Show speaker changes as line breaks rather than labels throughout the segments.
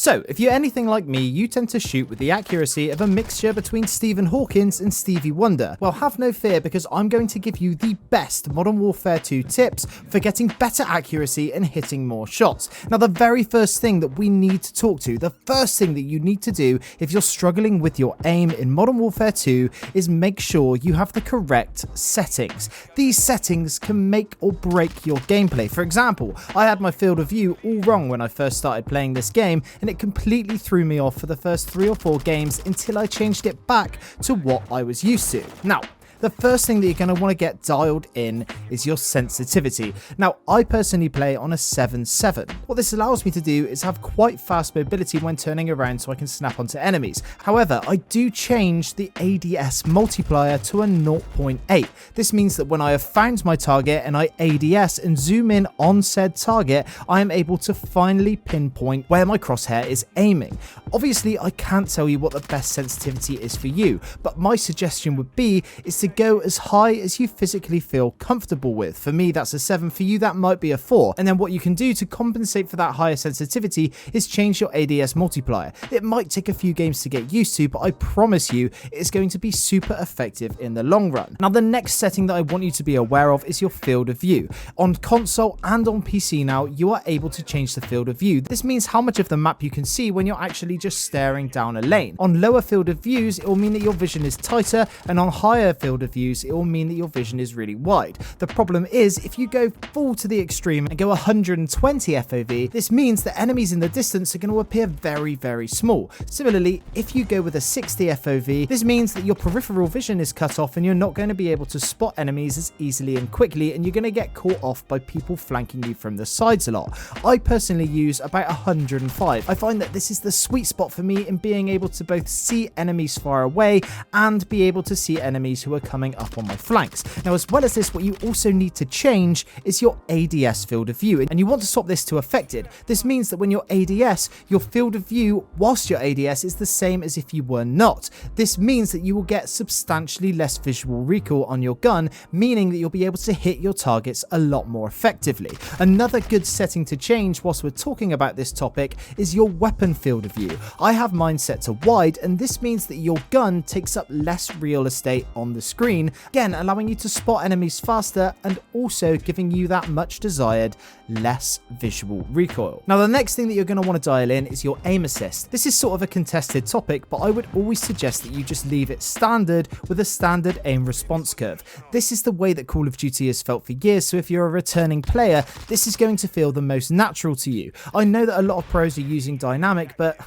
So, if you're anything like me, you tend to shoot with the accuracy of a mixture between Stephen Hawkins and Stevie Wonder. Well, have no fear, because I'm going to give you the best Modern Warfare 2 tips for getting better accuracy and hitting more shots. Now, the very first thing that we need to talk to, the first thing that you need to do if you're struggling with your aim in Modern Warfare 2 is make sure you have the correct settings. These settings can make or break your gameplay. For example, I had my field of view all wrong when I first started playing this game, and it completely threw me off for the first 3 or 4 games until I changed it back to what I was used to. Now, the first thing that you're going to want to get dialed in is your sensitivity. Now, I personally play on a 7.7. What this allows me to do is have quite fast mobility when turning around so I can snap onto enemies. However, I do change the ADS multiplier to a 0.8. This means that when I have found my target and I ADS and zoom in on said target, I am able to finally pinpoint where my crosshair is aiming. Obviously, I can't tell you what the best sensitivity is for you, but my suggestion would be is to go as high as you physically feel comfortable with. For me, that's a 7. For you, that might be a 4. And then what you can do to compensate for that higher sensitivity is change your ADS multiplier. It might take a few games to get used to, but I promise you it's going to be super effective in the long run. Now, the next setting that I want you to be aware of is your field of view. On console and on PC now, you are able to change the field of view. This means how much of the map you can see when you're actually just staring down a lane. On lower field of views, it will mean that your vision is tighter, and on higher field of views, it will mean that your vision is really wide. The problem is, if you go full to the extreme and go 120 FOV, this means that enemies in the distance are going to appear very, very small. Similarly, if you go with a 60 FOV, this means that your peripheral vision is cut off and you're not going to be able to spot enemies as easily and quickly, and you're going to get caught off by people flanking you from the sides a lot. I personally use about 105. I find that this is the sweet spot for me in being able to both see enemies far away and be able to see enemies who are coming up on my flanks. Now, as well as this, what you also need to change is your ADS field of view, and you want to swap this to affected. This means that when you're ADS, your field of view whilst you're ADS is the same as if you were not. This means that you will get substantially less visual recoil on your gun, meaning that you'll be able to hit your targets a lot more effectively. Another good setting to change whilst we're talking about this topic is your weapon field of view. I have mine set to wide, and this means that your gun takes up less real estate on the screen, again allowing you to spot enemies faster and also giving you that much desired less visual recoil. Now, the next thing that you're going to want to dial in is your aim assist. This is sort of a contested topic, but I would always suggest that you just leave it standard with a standard aim response curve. This is the way that Call of Duty has felt for years, so if you're a returning player, this is going to feel the most natural to you. I know that a lot of pros are using dynamic, but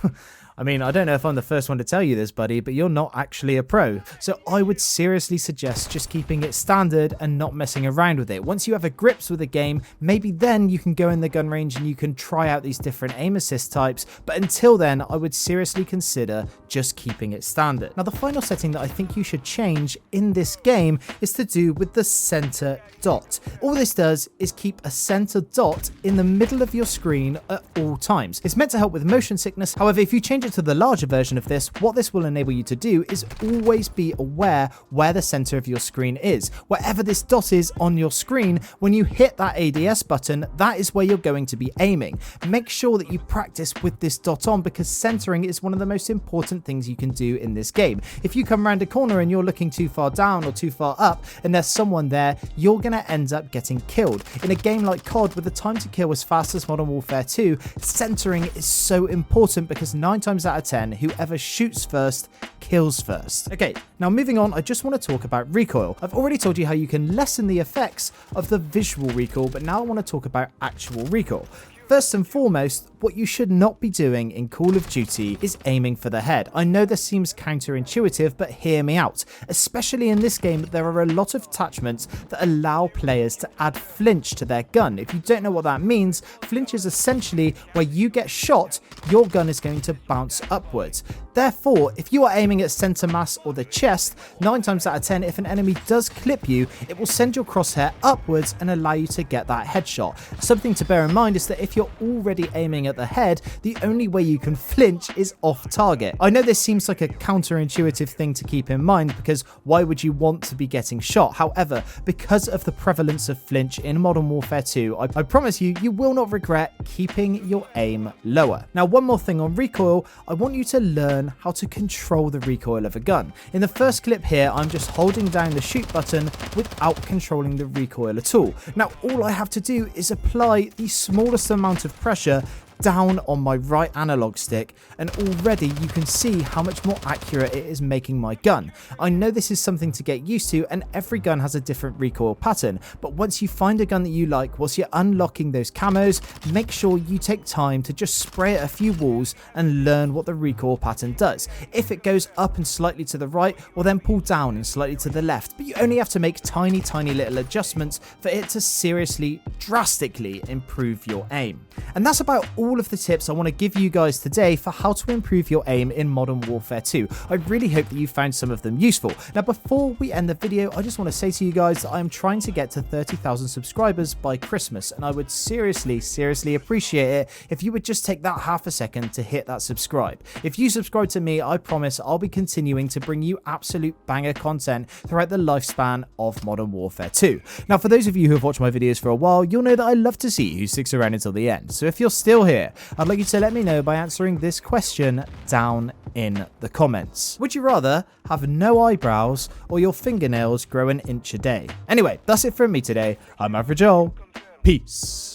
I mean, I don't know if I'm the first one to tell you this, buddy, but you're not actually a pro. So I would seriously suggest just keeping it standard and not messing around with it. Once you have a grips with a game, maybe then you can go in the gun range and you can try out these different aim assist types. But until then, I would seriously consider just keeping it standard. Now, the final setting that I think you should change in this game is to do with the center dot. All this does is keep a center dot in the middle of your screen at all times. It's meant to help with motion sickness. However, if you change it to the larger version of this, what this will enable you to do is always be aware where the center of your screen is. Wherever this dot is on your screen, when you hit that ADS button, that is where you're going to be aiming. Make sure that you practice with this dot on, because centering is one of the most important things you can do in this game. If you come around a corner and you're looking too far down or too far up and there's someone there, you're going to end up getting killed. In a game like COD, with the time to kill as fast as Modern Warfare 2, centering is so important, because 9 times out of 10, whoever shoots first kills first. Okay, now moving on, I just want to talk about recoil. I've already told you how you can lessen the effects of the visual recoil, but now I want to talk about actual recoil. First and foremost, what you should not be doing in Call of Duty is aiming for the head. I know this seems counterintuitive, but hear me out. Especially in this game, there are a lot of attachments that allow players to add flinch to their gun. If you don't know what that means, flinch is essentially where you get shot, your gun is going to bounce upwards. Therefore, if you are aiming at center mass or the chest, 9 times out of 10, if an enemy does clip you, it will send your crosshair upwards and allow you to get that headshot. Something to bear in mind is that if you're already aiming aiming at the head, the only way you can flinch is off target. I know this seems like a counterintuitive thing to keep in mind, because why would you want to be getting shot? However, because of the prevalence of flinch in Modern Warfare 2, I promise you, you will not regret keeping your aim lower. Now, one more thing on recoil, I want you to learn how to control the recoil of a gun. In the first clip here, I'm just holding down the shoot button without controlling the recoil at all. Now, all I have to do is apply the smallest amount of pressure down on my right analog stick, and already you can see how much more accurate it is making my gun. I know this is something to get used to, and every gun has a different recoil pattern, but once you find a gun that you like, whilst you're unlocking those camos, make sure you take time to just spray at a few walls and learn what the recoil pattern does. If it goes up and slightly to the right, well then pull down and slightly to the left, but you only have to make tiny little adjustments for it to seriously, drastically improve your aim. And that's about all of the tips I want to give you guys today for how to improve your aim in Modern Warfare 2. I really hope that you found some of them useful. Now, before we end the video, I just want to say to you guys that I'm trying to get to 30,000 subscribers by Christmas, and I would seriously appreciate it if you would just take that half a second to hit that subscribe. If you subscribe to me, I promise I'll be continuing to bring you absolute banger content throughout the lifespan of Modern Warfare 2. Now, for those of you who have watched my videos for a while, you'll know that I love to see who sticks around until the end. So if you're still here, I'd like you to let me know by answering this question down in the comments. Would you rather have no eyebrows or your fingernails grow an inch a day? Anyway, that's it from me today. I'm Average Joel. Peace.